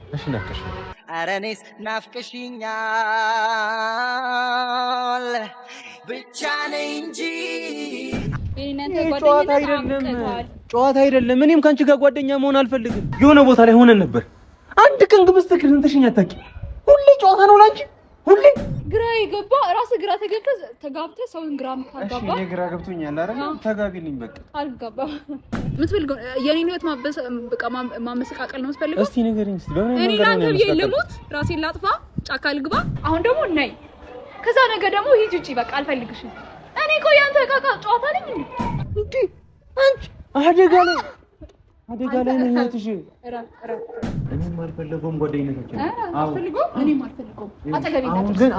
እሺ ናፍቀሽ አረኔስ ናፍቀሽኛል ብቻ ነኝ እንጂ ጨዋታ አይደለም። እኔም ካንቺ ጋር ጓደኛ መሆን አልፈልግም። የሆነ ቦታ ላይ ሆነን ነበር። አንድ ቀን ግብስ ተክልን ተሽኛ ታቂ ሁሌ ጨዋታ ነው ላንቺ። ሁሌ ግራ ይገባ ራስ ግራ ተጋብተ ሰውን ግራ ምታጋባ። እሺ ግራ ገብቶኛል አይደል? ተጋቢልኝ በቃ። አልጋባ ምትፈልገው የኔን ህይወት በቃ ማመሰቃቀል ነው የምትፈልገው? እስቲ ንገሪኝ እስቲ በምን እኔ ላንተ ልሙት ራሴን ላጥፋ ጫካ ልግባ። አሁን ደግሞ ነይ ከዛ ነገ ደግሞ ሂጂ ውጪ በቃ አልፈልግሽም። እኔ ቆይ አንተ ካካ ጨዋታ ነኝ እንዴ? አንቺ አደጋ ላይ ነው ህይወትሽ። እኔም አልፈልገውም ጓደኝነታችን። እኔም አልፈልገውም።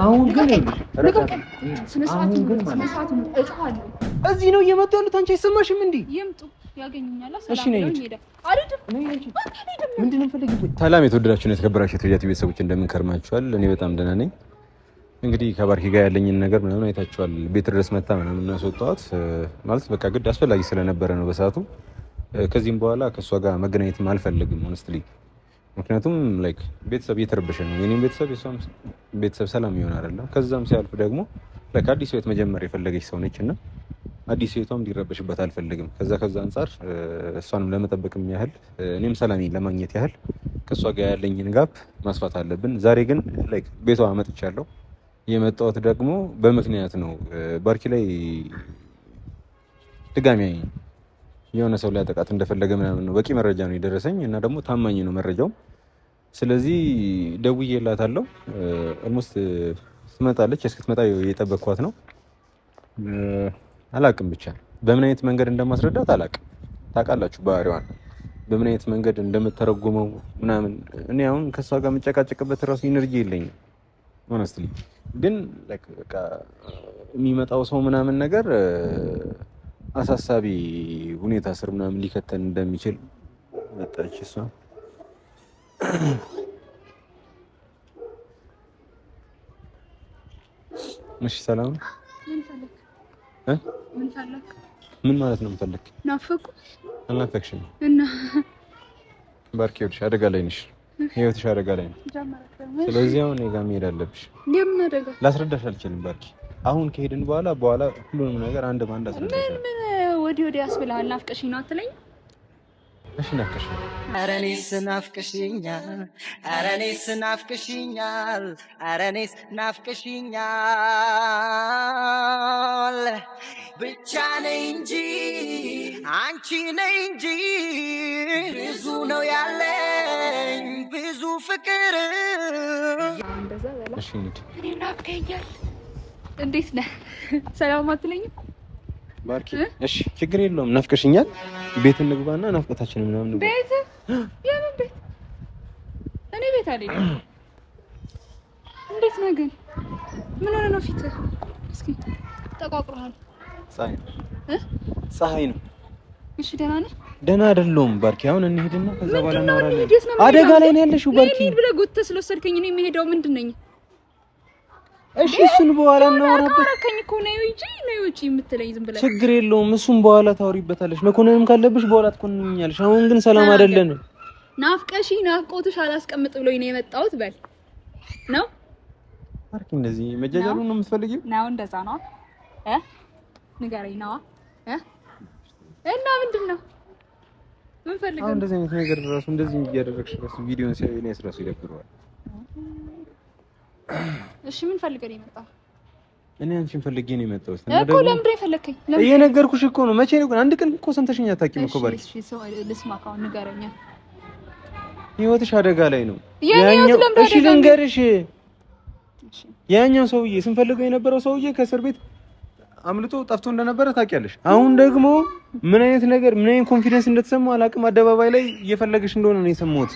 አሁን ግን እዚህ ነው እየመጡ ያሉት። አንቺ አይሰማሽም እንዴ? ይምጡ ያገኙኛል። እሺ ነኝ ምንድነው ፈልጊ። ሰላም የተወደዳችሁና የተከበራችሁ የትያት ቤተሰቦች እንደምን ከርማችኋል? እኔ በጣም ደህና ነኝ። እንግዲህ ከባርኪ ጋር ያለኝን ነገር ምናምን አይታችኋል። ቤት ድረስ መጣ ምናምን እናስወጣት ማለት በቃ ግድ አስፈላጊ ስለነበረ ነው በሰዓቱ። ከዚህም በኋላ ከሷ ጋር መገናኘትም አልፈልግም ሆነስትሊ። ምክንያቱም ላይክ ቤተሰብ እየተረበሸ ነው። የኔም ቤተሰብ የሷም ቤተሰብ ሰላም ይሆን አይደለም። ከዛም ሲያልፍ ደግሞ ላይክ አዲስ ህይወት መጀመር የፈለገች ሰው ነችና አዲስ ህይወቷም እንዲረበሽበት አልፈልግም። ከዛ አንፃር እሷንም ለመጠበቅም ያህል እኔም ሰላሜን ለማግኘት ያህል ከሷ ጋር ያለኝን ጋፕ ማስፋት አለብን። ዛሬ ግን ላይክ ቤቷ መጥቻለሁ። የመጣሁት ደግሞ በምክንያት ነው። ባርኪ ላይ ድጋሚ የሆነ ሰው ሊያጠቃት እንደፈለገ ምናምን ነው በቂ መረጃ ነው የደረሰኝ እና ደግሞ ታማኝ ነው መረጃው። ስለዚህ ደውዬላታለሁ። ኦልሞስት ትመጣለች። እስክትመጣ እየጠበቅኳት ነው። አላቅም ብቻ በምን አይነት መንገድ እንደማስረዳት አላቅም። ታውቃላችሁ ባህሪዋን በምን አይነት መንገድ እንደምተረጉመው ምናምን። እኔ አሁን ከሷ ጋር የምጨቃጨቅበት ራሱ ኢነርጂ የለኝም ሆነስትሊ። ግን በቃ የሚመጣው ሰው ምናምን ነገር አሳሳቢ ሁኔታ ስር ምናምን ሊከተን እንደሚችል መጣች እሷ። እሺ ሰላም ምን ማለት ነው የምፈልግ? ናፈቁ አልናፈቅሽም እና ባርኪዎች አደጋ ላይ ነሽ። ህይወትሽ አደጋ ላይ ነው። ስለዚህ አሁን እኔ ጋር መሄድ አለብሽ። ለምን አደጋ? ላስረዳሽ አልችልም ባርኪ። አሁን ከሄድን በኋላ ሁሉንም ነገር አንድ ባንድ አስረዳሽ። ምን ወዲህ ያስብልሃል? ናፍቀሽኝ ነው አትለኝ? እሺ ናፍቀሽኝ። ኧረ እኔስ ናፍቀሽኛል ብቻ ነኝ እንጂ አንቺ ነኝ እንጂ ብዙ ነው ያለኝ ብዙ ፍቅር። እሺ እንዴ እኔ ናፍቀኛል። እንዴት ነህ? ሰላም አትለኝም? ባርኪ እሺ ችግር የለውም። ናፍቀሽኛል። ቤት እንግባና ናፍቀታችንን ምናምን ነው። ቤት የምን ቤት? እኔ ቤት አይደለም። እንዴት ነህ ግን? ምን ሆነ ነው ፊትህ? እስኪ ተቋቁረሃል። ፀሐይ ነው። እሺ ደህና ነህ? ደህና አይደለሁም ባርኪ። አሁን እንሂድና ከዛ በኋላ እናወራለን። አደጋ ላይ ነው ያለሽው ባርኪ። እንሂድ ብለህ ጎትተህ ስለወሰድከኝ እኔ የምሄደው ምንድን ነኝ? እሺ እሱን በኋላ እናወራበት። አከኝ እኮ ነው ውጪ የምትለኝ ዝም ብለህ። ችግር የለውም እሱን በኋላ ታወሪበታለሽ። መኮንንም ካለብሽ በኋላ ትኮንኛለሽ። አሁን ግን ሰላም አይደለንም። ናፍቆትሽ አላስቀምጥ ብሎኝ ነው የመጣሁት በል ነው ባርኪ። እንደዚህ መጃጃሉን ነው የምትፈልጊው? ነው እንደዛ ነው ንገረኝ ነው እና ምንድን ነው ምን ፈልገህ? አሁን እንደዚህ አይነት ነገር ራሱ እንደዚህ እያደረግሽ ራሱ ቪዲዮን ሲያዩ እኔ ራሱ ይደብረዋል። እሺ ምን ፈልገህ ነው የመጣው? እኔ አንቺን ፈልጌ ነው የመጣሁት። እኮ ለምን የፈለከኝ? እየነገርኩሽ እኮ ነው። መቼ ነው አንድ ቀን እኮ ሰምተሽኝ አታውቂም እኮ ባርኪ። እሺ ሰው ልስማ ካው ንገረኝ። ህይወትሽ አደጋ ላይ ነው። እሺ ልንገርሽ፣ ያኛው ሰውዬ ስንፈልገው የነበረው ሰውዬ ከእስር ቤት አምልጦ ጠፍቶ እንደነበረ ታውቂያለሽ። አሁን ደግሞ ምን አይነት ኮንፊደንስ እንደተሰማው አላውቅም። አደባባይ ላይ እየፈለገሽ እንደሆነ ነው የሰማሁት።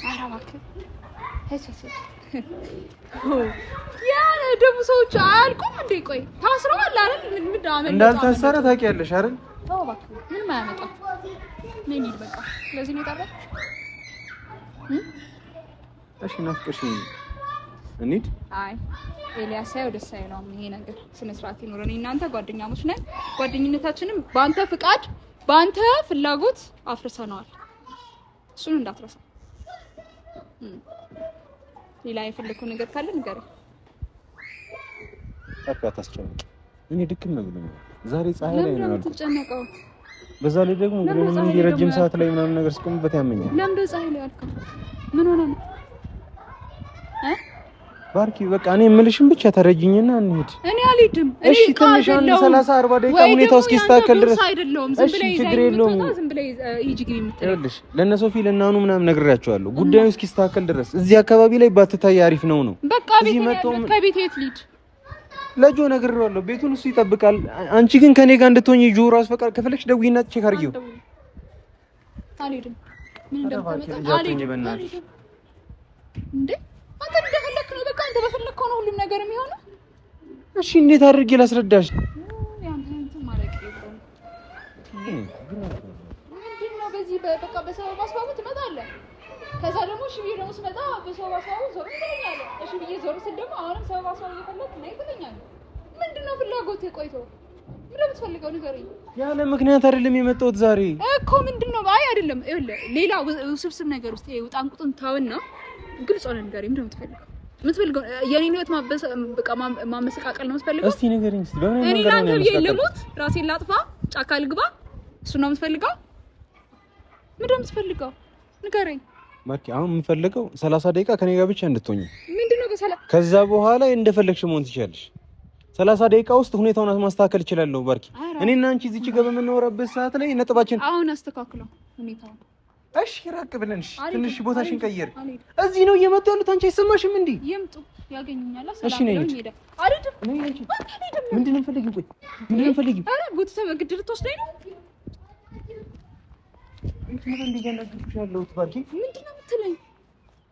ያ ደግሞ ሰዎች አያልቁም እንዴ? ቆይ ታስረዋል አይደል? እንዳልታሰረ ታውቂያለሽ አይደል? ተው እባክህ፣ ምንም አያመጣም። ምን ይል በቃ ስለዚህ ነው የጠራው። እሺ ናፍቀሽኝ እንሂድ። አይ ኤልያስ ያው ደስ አይለውም ይሄ ነገር። ስነ ስርዓት ይኖረን። እናንተ ጓደኛሞች ነን። ጓደኝነታችንም በአንተ ፍቃድ በአንተ ፍላጎት አፍርሰናል። እሱን እንዳትረሳ። ሌላ የፈለከው ነገር ካለ ንገረኝ። በቃ ታስጨንቅ። እኔ ድክም ነው ብሎኛል። ዛሬ ፀሐይ ላይ ነው የምትጨነቀው። በዛ ላይ ደግሞ እንግዲህ ረጅም ሰዓት ላይ ምናምን ነገር ስቆምበት ያመኛል። ለምን ፀሐይ ላይ አልከው? ምን ሆነ ነው? ባርኪ በቃ እኔ የምልሽን ብቻ ተረጅኝና እንሂድ። እኔ አልሄድም። እሺ ትንሽ 30-40 ደቂቃ ሁኔታው እስኪስተካከል ድረስ አይደለም። ዝም ብለህ ችግር የለውም። ዝም ብለህ ሂጂ ግቢ የምትለው ይኸውልሽ፣ ለእነ ሶፊ ለእናኑ ምናምን ነግሬያቸዋለሁ። ጉዳዩ እስኪስተካከል ድረስ እዚህ አካባቢ ላይ ባትታይ አሪፍ ነው። በቃ ከቤት የት ልሂድ? ለጆ ነግሬዋለሁ። ቤቱን እሱ ይጠብቃል። አንቺ ግን ከኔ ጋር እንድትሆኚ ጆሮ አስፈቃድ ከፈለግሽ ደውይና ቼክ አድርጊው። አልሄድም። ምን እንደምታመጣ አልሄድም እንዴ? አንተ እንደፈለክ ነው። በቃ አንተ በፈለከው ነው ሁሉም ነገር የሚሆነው። እሺ እንዴት አድርጌ ላስረዳሽ? ምንድነው በዚህ በቃ በሰበብ አስባቡ ትመጣለህ። ከዛ ደግሞ እሺ ብዬ ደግሞ ስመጣ በሰበብ አስባቡ ዞር ትለኛለህ። እሺ ብዬ ዞር ስል ደግሞ አሁንም ሰበብ አስባቡ እየፈለክ ነይ ትለኛለህ። ምንድነው ፍላጎትህ? ቆይቶ ምንድነው የምትፈልገው ንገረኝ። ያለ ምክንያት አይደለም የመጣሁት ዛሬ እኮ። ምንድነው? አይ አይደለም፣ ይኸውልህ ሌላ ውስብስብ ነገር ውስጥ ውጣን ቁጥን ታውና ግልጽ ሆነ ንገረኝ። ምንድነው የምትፈልገው? የኔን ህይወት በቃ ማመሰቃቀል ነው የምትፈልገው? እስቲ ንገረኝ። እስቲ በምን እኔ ላንተ ብዬ ልሙት? ራሴን ላጥፋ? ጫካ ልግባ? እሱ ነው የምትፈልገው? ምንድነው የምትፈልገው? ንገረኝ። ማርኪ አሁን የምፈልገው 30 ደቂቃ ከኔ ጋር ብቻ እንድትሆኚ። ምንድነው በሰላም? ከዛ በኋላ እንደፈለግሽ መሆን ትችያለሽ። 30 ደቂቃ ውስጥ ሁኔታውን ማስተካከል እችላለሁ። ባርኪ እኔና አንቺ እዚች ጋር በምናወራበት ሰዓት ላይ ነጥባችን አሁን አስተካክለው ሁኔታውን። እሺ ራቅ ብለን ትንሽ ቦታሽን ቀየር። እዚህ ነው እየመጡ ያሉት። አንቺ አይሰማሽም እንዴ? ይምጡ፣ ያገኙኛል። እሺ ነኝ። አይደለም ምንድነው የምፈልጊው? ቆይ ምንድነው የምፈልጊው? ኧረ ጉትተ በግድ ልትወስደኝ ነው? ምንድነው እንደያናግርሽ ያለሁት? ባርኪ ምንድነው የምትለኝ?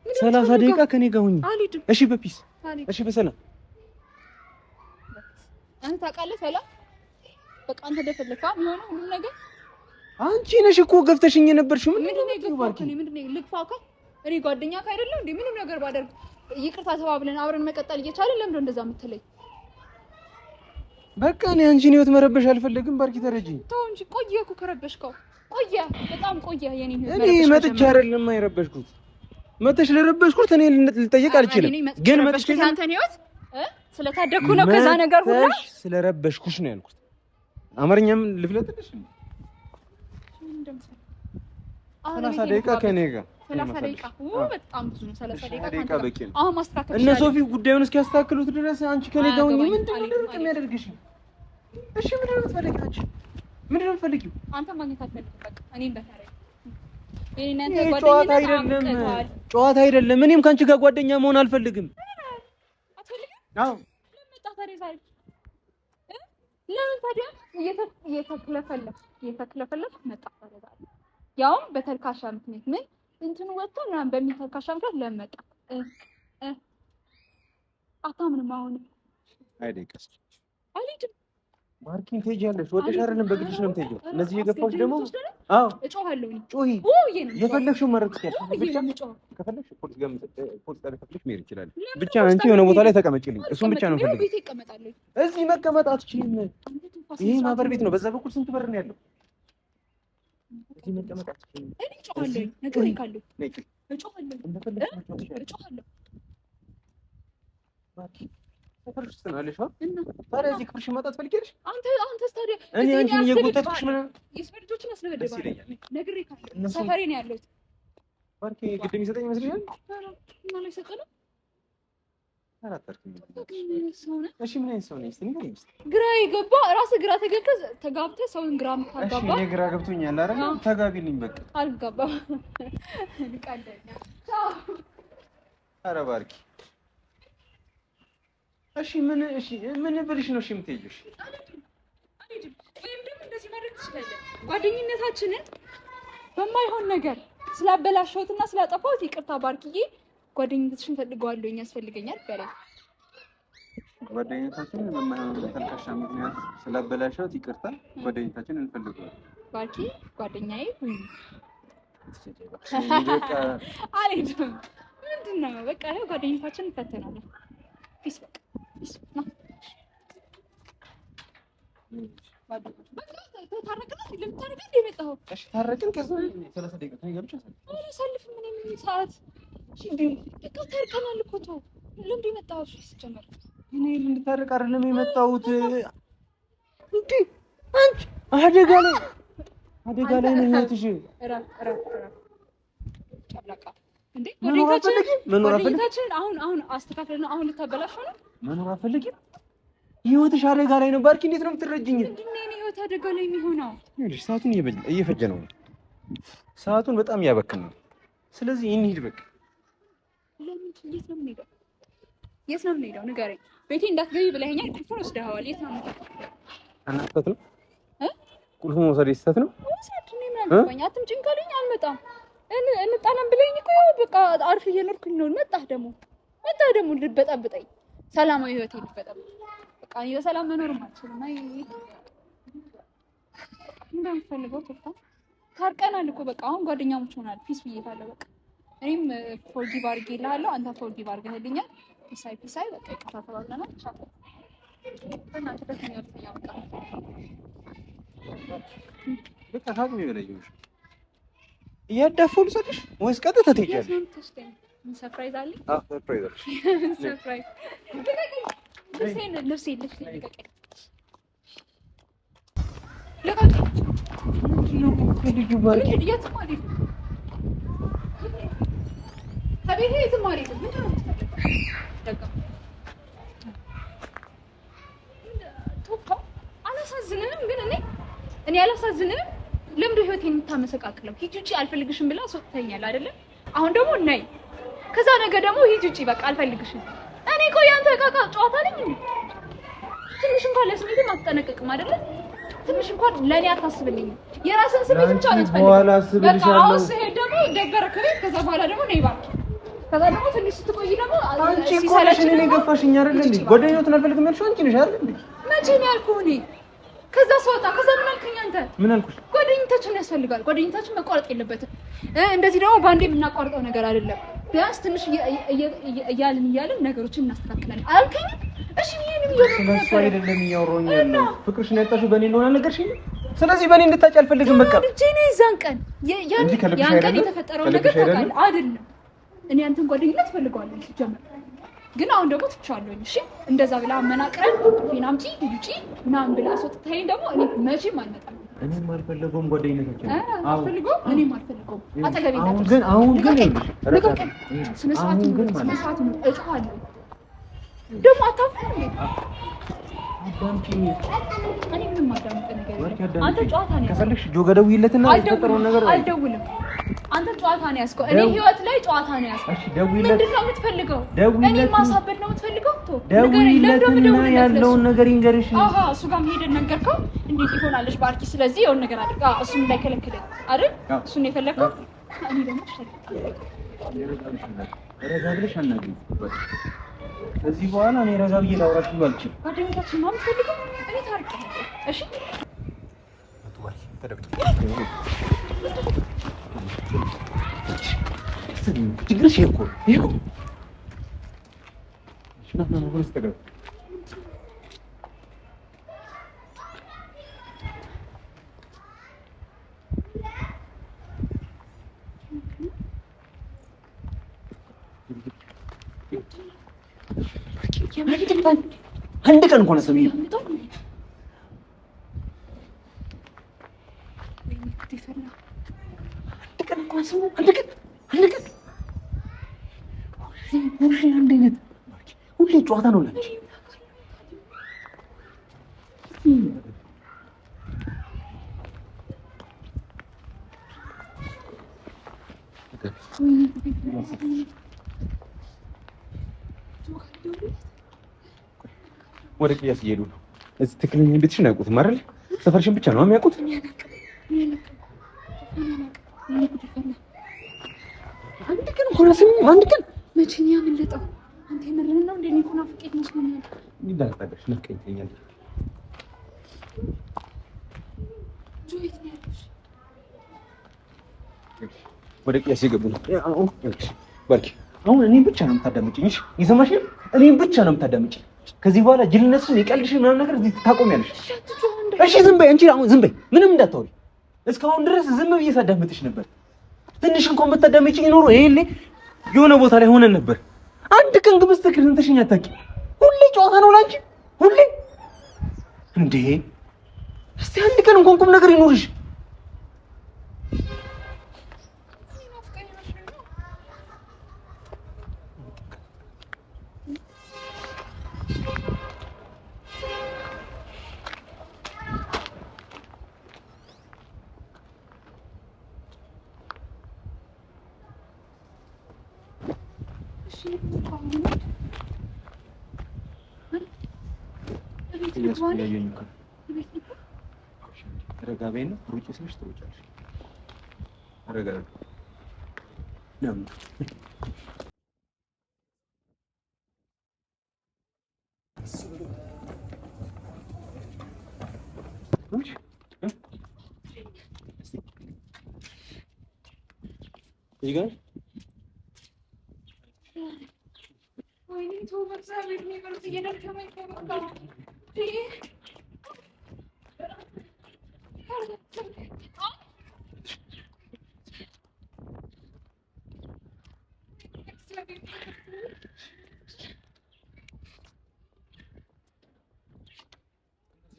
30 ደቂቃ ከኔ ጋር ሁኚ። አልሄድም። እሺ በፒስ እሺ በሰላም አንተ ታውቃለህ። ሰላም በቃ አንተ እንደፈለካ የሚሆነው ሁሉም ነገር አንቺ ነሽ እኮ ገፍተሽኝ የነበርሽው። ምንድነው የገፋው? ምንድነው ልግፋው? እኔ ጓደኛህ አይደለሁ እንዴ? ምንም ነገር ባደርግ ይቅርታ ተባብለን አብረን መቀጠል እየቻለን ለምን እንደዛ የምትለኝ? በቃ እኔ አንቺን ህይወት መረበሽ አልፈልግም። ባርኪ ተረጂኝ። ተው እንጂ ቆየ እኮ ከረበሽከው። ቆየ፣ በጣም ቆየ። የኔን ህይወት እኔ መጥቼ አይደለም አይረበሽኩት። መጥተሽ ለረበሽኩት እኔ ልጠየቅ አልችልም። ግን መጥቼ አንተን ህይወት ስለታደኩ ነው ከዛ ነገር ሁሉ ስለረበሽኩሽ ነው ያልኩት። አማርኛም ልፍለጥልሽ። 30 ደቂቃ ከኔ ጋር 30 ደቂቃ በጣም ብዙ ነው። 30 ደቂቃ በቂ ነው። አሁን ማስተካከል እነ ሶፊ ጉዳዩን እስኪያስተካክሉት ድረስ አንቺ ከኔ ጋር ሆኚ ምንድነው ድርቅ የሚያደርግሽ? እሺ ምንድነው የምትፈልጊው? ምንድነው የምትፈልጊው? አንተ ማግኘት አትፈልግም። በቃ እኔ እንደታረኝ እኔ እናንተ ጓደኛ ጨዋታ አይደለም። እኔም ካንቺ ጋር ጓደኛ መሆን አልፈልግም። አትፈልግም? አዎ። ለምን ታዲያ እየተክለፈለፍ መጣ ታደርጋለህ? ያውም በተልካሻ ምክንያት ምን እንትኑ ወጥቶ ምናምን በሚል ተልካሻ ምክንያት ለምን መጣ? አታምንም? አሁን አይደቅስ አልሄድም። ባርኪን ትሄጃለሽ። ወጥሽ አይደለም በግድሽ ነው የምትሄጂው። እነዚህ የገፋሽ ደግሞ አዎ እጮሃለሁ። ጮሂ የፈለግሽው መረጥ ትችያለሽ። ከፈለግሽ ፖሊስ ጋር ከፈለግሽ መሄድ ይችላል። ብቻ አንቺ የሆነ ቦታ ላይ ተቀመጪልኝ። እሱን ብቻ ነው ፈልገው። ቤት ይቀመጣለሁ። እዚህ መቀመጥ አትችይም። ይሄ ማህበር ቤት ነው። በዛ በኩል ስንት በር ነው ያለው? እዚህ መቀመጥ አትችይም። እኔ እጮሃለሁ። ነገር ይካሉ እጮሃለሁ። ባርኪ ተፈርሽ ትናለሽ። ታዲያ እዚህ ክፍልሽ መጣት ፈልጊያለሽ? አንተ ታዲያ እኔ አንቺን እየጎተትኩሽ ምናምን የስፈርጆችን አስለበደባል። ነግሬ ካለ ሰፈሬ ነው ያለሁት። ባርኪ ግድ የሚሰጠኝ ይመስልሻል? እና ላይ ሰጠነው አራተርኩኝ። እሺ ምን አይነት ሰው ነኝ? እስቲ ንገሪኝ። ግራ ይገባ ራስህ ግራ ተጋብተህ ሰውን ግራ የምታጋባ። እሺ እኔ ግራ ገብቶኛል አይደል? ተጋቢልኝ በቃ። አልጋባም። ልቃለኛ ኧረ ባርኪ እሺ ምን ብልሽ ነው? እሺ የምትሄጂው? አልሄድም። ወይም ደግሞ እንደዚህ ማድረግ ትችላለህ። ጓደኝነታችንን በማይሆን ነገር ስላበላሸሁትና ስላጠፋሁት ይቅርታ ባርኪዬ፣ ጓደኝነታችንን ፈልገዋለሁ፣ ያስፈልገኛል በላይ። ጓደኝነታችንን በማይሆን ተልካሻ ምክንያት ስላበላሸሁት ይቅርታ፣ ጓደኝነታችንን እንፈልገዋለን። ባርኪ ጓደኛዬ ሁኚ። አልሄድም። ምንድን ነው በቃ ጓደኝነታችንን እንፈተናለን። ፒስ በቃ ፒስ ነው። ታረቅን። ከዛ 30 ደቂቃ ከኔ ጋር ብቻ ሰልፍ ምን ሰዓት በቃ ታርቀናል እኮ ተው። ለምንድን የመጣሁት ሲጀመር? እኔ እንድታረቅ አይደለም የመጣሁት። እንዴ አንቺ አደጋ ላይ ነው ህይወትሽ። ጨብላቃ እንዴ ወዴታችን አሁን አስተካክለና አሁን ልታበላሽው ነው። መኖር አትፈልጊም? ህይወትሽ አደጋ ላይ ነው። ባርኪ እንዴት ነው የምትረጅኝ? ምንድን ነው የኔ ህይወት አደጋ ላይ የሚሆነው? ይኸውልሽ ሰዓቱን እየፈጀ ነው። ሰዓቱን በጣም እያበክን ነው። ስለዚህ እንሂድ በቃ። ለምን? የት ነው የምንሄደው? ንገረኝ። ቤቴ እንዳትገቢ ብለኸኛል። ቁልፉን ወስደኸዋል። የት ነው የምንሄደው? ስህተት ነው ቁልፉን መውሰድ ስህተት ነው። ወሰድ ነው ምናምን አትምጪኝ ካለኝ አልመጣም። እንጣላም ብለኸኝ እኮ በቃ አርፍ እየኖርኩኝ ነው። መጣህ ደግሞ ልትበጠብጠኝ፣ ሰላማዊ ህይወቴ ልትበጠብጥ። በቃ እኔ በሰላም መኖርም አልችልም። አይ እንደምፈልገው ተፋ ታርቀናል እኮ በቃ አሁን ጓደኛሞች ሆናል። ፒስ ብዬታለሁ በቃ እኔም ፎርጊቭ አድርጌልሃለሁ፣ አንተ ፎርጊቭ አድርገህልኛል። ፒሳይ በቃ ተባብለናል። ቻው በእናንተ ደስተኛ በቃ ታውቁ ይበለኝሽ እያዳፉ ልሰጥሽ ወይስ ቀጥታ ትሄጃለሽ? ሰርፕራይዝ አለኝ። ሰርፕራይዝ አለሽ? ሰርፕራይዝ ልብሴን አላሳዝንህም? ግን እኔ አላሳዝንህም? ለምንድን ህይወቴን የምታመሰቃቅለው? ሂጂ ውጪ አልፈልግሽም ብላ አስወጥተኛል አይደለም? አሁን ደግሞ ነይ፣ ከዛ ነገ ደግሞ ሂጂ ውጪ በቃ አልፈልግሽም። እኔ ቆይ አንተ ዕቃ ጨዋታ ነኝ? ትንሽ እንኳን ለስሜትም አትጠነቀቅም አይደለ? ትንሽ እንኳን ለኔ አታስብልኝም። የራስን ስሜት ብቻ ነው የምትፈልገው። በቃ አሁን ስሄድ ደግሞ ደበረክ ቤት፣ ከዛ በኋላ ደግሞ ነይ እባክህ። ከዛ ደግሞ ትንሽ ስትቆይ ደግሞ አንቺ እኮ ነሽ እኔን የገፋሽኝ አይደል እንዴ? ጓደኛዬን አልፈልግም ያልሽው አንቺ ነሽ አይደል እንዴ? መቼ ነው ያልኩህ እኔ? ከዛ ስወጣ ከዛ ምን አልከኝ አንተ? ምን አልኩሽ? ጓደኝነታችን ያስፈልጋል። ጓደኝነታችን መቋረጥ የለበትም። እንደዚህ ደግሞ ባንዴ የምናቋርጠው ነገር አይደለም። ቢያንስ ትንሽ እያልን ነገሮችን እናስተካክላለን አልከኝ። እሺ ይሄን ስለሱ አይደለም እያወራሁኝ ያለው። ፍቅርሽን ያጣሽው በእኔ እንደሆነ አልነገርሽኝ? ስለዚህ በእኔ እንድታጭ አልፈልግም። በቃ ልጄ ነው ያን ቀን የተፈጠረው ነገር ታውቃለህ አይደለም? እኔ አንተን ጓደኝነት እፈልገዋለሁ ሲጀመር፣ ግን አሁን ደግሞ ትቻለሁኝ። እሺ እንደዛ ብላ አመናቅረን ፊና አምጪ ልጅ ምናምን ብላ አስወጥተኸኝ ደግሞ እኔ መቼም አልመጣም። እኔም አልፈለገውም ጓደኝነታችን። እኔም አልፈልገውም። አጠገቤ አሁን ግን ስነ ስርዓት ነው እጠዋለሁ። ደግሞ አታፍርም እንዴ? አዳምጪኝ። እኔ ምንም አዳምጥ ነገር አንተ ጨዋታ ነው ከፈለግሽ ጆ ጋር ደውይለትና የተፈጠረውን ነገር አልደውልም። አንተ ጨዋታ ነው ያዝከው። እኔ ህይወት ላይ ጨዋታ ነው ያዝከው። እሺ ደውይለት። ምንድን ነው የምትፈልገው? እኔ ማሳበድ ነው የምትፈልገው? ደውይለትና ያለውን ነገር ይንገርሽ። አሃ እሱ ጋር ሄደን ነገርከው እንዴት ይሆናልሽ ባርኪ? ስለዚህ የሆነ ነገር አድርጋ እሱን እንዳይከለክለኝ አይደል? እሱን የፈለከው እኔ ደግሞ ረጋ ብለሽ አናግሪኝ። ከዚህ በኋላ እኔ ረጋ ብዬ ላውራሽ ሁሉ አልችልም። ጓደኞቻችን ነው የምትፈልገው? እኔ ታርቀኝ። እሺ ችግርሽ እኮ ይሄው ነው ነው ተገብ አንድ ቀን እንኳን ሰምኝ ሁሌ ጨዋታ ነው ለች ወደ ቅያስ እየሄዱ ነው። እዚህ ትክክለኛ ቤትሽን አያውቁትም አይደል? ሰፈርሽን ብቻ ነው የሚያውቁት። አንድ ቀን ሆነ ስሚ፣ አንድ ቀን መቼ ነው ያመለጠው? አንተ የምርህን ነው እንዴ? እኔ እኮ ናፍቄት መስሎኛል። ይዳርታለሽ ነቀኝኛል። ጆይት ነው ያለሽ። ወደ ቅያስ እየገቡ ነው። አሁን ባርኪ፣ አሁን እኔን ብቻ ነው የምታዳምጪኝ። እሺ ይሰማሽ? እኔን ብቻ ነው የምታዳምጪኝ። ከዚህ በኋላ ጅልነትሽን የቀልድሽን ምናምን ነገር እዚህ ታቆሚያለሽ። እሺ ዝም በይ አንቺ፣ አሁን ዝም በይ፣ ምንም እንዳታወሪ። እስካሁን ድረስ ዝም ብዬ ሳዳምጥሽ ነበር። ትንሽ እንኳን ብታዳምጪኝ ኖሮ ይሄኔ የሆነ ቦታ ላይ ሆነን ነበር። አንድ ቀን ግን በስተክር እንተሽኝ አታውቂም። ሁሌ ጨዋታ ነው ላንቺ ሁሌ እንዴ። እስቲ አንድ ቀን እንኳን ቁም ነገር ይኖርሽ። ረጋቤን ሩጭ ስልሽ ትሮጫለሽ። ረጋቤ ለምን ይጋር ወይኔ ተወርሳ ቤት ነው እየደከመኝ ተወጣው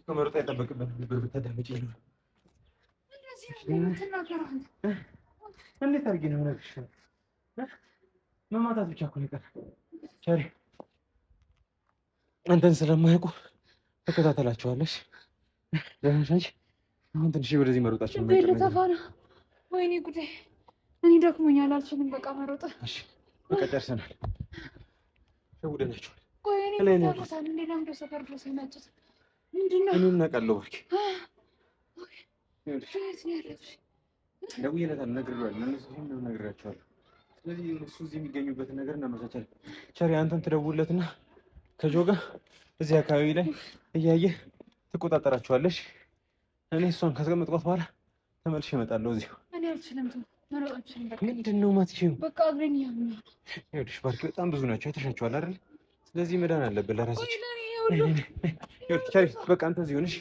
ከመረጣ ያጠበቅበት ብር ብታዳመጪ ነው። እንዴት አድርጌ ነው የምነግርሽ? መማታት ብቻ እኮ ነው የቀረ። ቸሪ አንተን ስለማያውቁ ተከታተላቸዋለሽ። ለምንሽ አሁን ትንሽ ወደዚህ መሮጣችን ነው። ወይኔ ጉዴ! እኔ ደክሞኛል፣ አልችልም። በቃ መሮጥ። እሺ በቃ ጨርሰናል። ሸውደናቸዋል። ቆይ እኔ ታውቃለህ እንዴ? ለምዶ ሰፈር ድረስ የመጡት ምንድነው? እኔ እናውቃለሁ። እባክህ ደውዬለታለሁ፣ ነግሬዋለሁ። ለእነሱ ነግሬያቸዋለሁ። ስለዚህ እነሱ እዚህ የሚገኙበትን ነገር እናመቻቻለን። ቸሪ አንተም ትደውልለትና ከጆ ጋር እዚህ አካባቢ ላይ እያየህ ትቆጣጠራቸዋለሽ። እኔ እሷን ካስቀመጥኳት በኋላ ተመልሼ እመጣለሁ። እዚሁ እኔ አልችልም። መሮጣችን በቃ ምንድን ነው የማትችይው? በቃ አብረን ያምና ይኸውልሽ፣ ባርኪ በጣም ብዙ ናቸው። አይተሻቸዋል አይደል? ስለዚህ መዳን አለብን ለራሳችን። ቸሪ በቃ አንተ እዚሁ ነሽ።